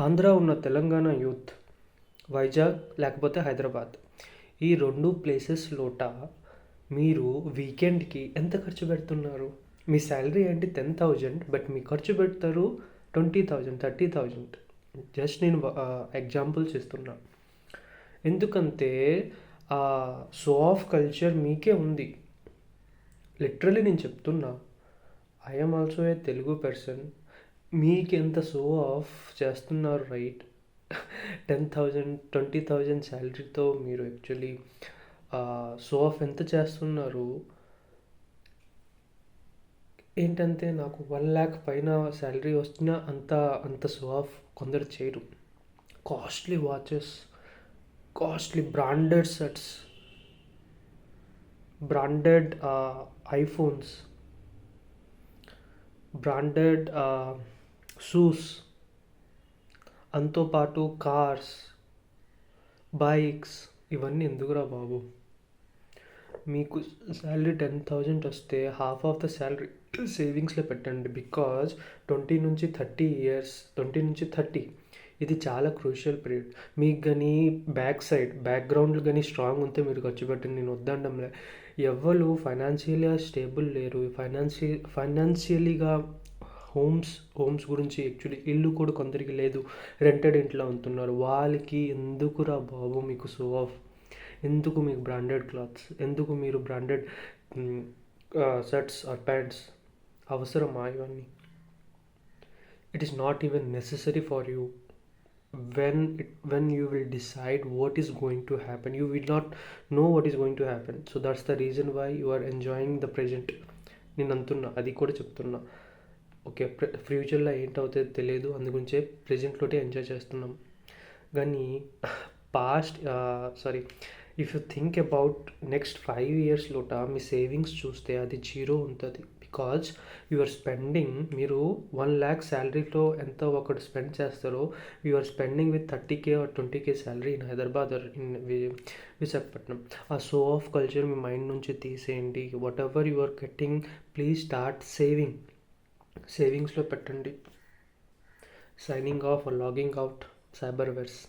ఆంధ్ర ఉన్న తెలంగాణ యూత్ వైజాగ్ లేకపోతే హైదరాబాద్ ఈ 2 ప్లేసెస్‌లోట మీరు వీకెండ్‌కి ఎంత ఖర్చు పెడుతున్నారు? మీ సాలరీ ఏంటి 10,000 బట్ మీ ఖర్చు పెడతారు 20,000, 30,000. జస్ట్ నేను ఎగ్జాంపుల్స్ ఇస్తున్నా. ఎందుకంటే షో ఆఫ్ కల్చర్ మీకే ఉంది. లిటరల్లీ నేను చెప్తున్నా. I am also a Telugu person. మీకెంత షో ఆఫ్ చేస్తున్నారు రైట్? 10,000, 20,000 శాలరీతో మీరు యాక్చువల్లీ షో ఆఫ్ ఎంత చేస్తున్నారు? ఏంటంటే నాకు 1,00,000 పైన శాలరీ వస్తున్నా అంత షో ఆఫ్ కొందరు చేయరు. Costly watches, costly branded sets, branded iPhones, branded shoes, అంతో పాటు కార్స్, బైక్స్. ఇవన్నీ ఎందుకురా బాబు? మీకు శాలరీ 10,000 వస్తే హాఫ్ ఆఫ్ ద శాలరీ సేవింగ్స్లో పెట్టండి. బికాజ్ 20 నుంచి 30 ఇది చాలా క్రూషియల్ పీరియడ్. మీకు కానీ బ్యాక్గ్రౌండ్లు కానీ స్ట్రాంగ్ ఉంటే మీరు ఖర్చు పెట్టండి, నేను వద్దండంలే. ఎవ్వరు ఫైనాన్షియల్గా స్టేబుల్ లేరు. ఫైనాన్షియలీగా హోమ్స్ గురించి యాక్చువల్లీ ఇల్లు కూడా కొందరికి లేదు, రెంటెడ్ ఇంట్లో ఉంటున్నారు. వాళ్ళకి ఎందుకురా బాబు మీకు షో ఆఫ్? ఎందుకు మీకు బ్రాండెడ్ క్లాత్స్? ఎందుకు మీరు బ్రాండెడ్ షర్ట్స్ ఆర్ ప్యాంట్స్? అవసరమా ఇవన్నీ? It is not even necessary for you. when you will decide what is going to happen, you will not know what is going to happen. So that's the reason why you are enjoying the present. నేను అంటున్నా, అది కూడా చెప్తున్నా. Okay, ఫ్యూచర్లో ఏంటవుతుందో తెలియదు, అందుగురించే ప్రజెంట్లోనే enjoy చేస్తున్నాం. కానీ if you think about next 5 yearsలోట మీ సేవింగ్స్ చూస్తే అది జీరో ఉంటుంది. బికాజ్ యు ఆర్ స్పెండింగ్, మీరు 1,00,000 శాలరీతో ఎంత ఒకటి స్పెండ్ చేస్తారో you are spending with 30K or 20K salary in Hyderabad or in Visakhapatnam. ఆ షో ఆఫ్ కల్చర్ మీ మైండ్ నుంచి తీసేయండి. Whatever you are getting, please start సేవింగ్స్లో పెట్టండి. Signing off or logging out. సైబర్వర్స్.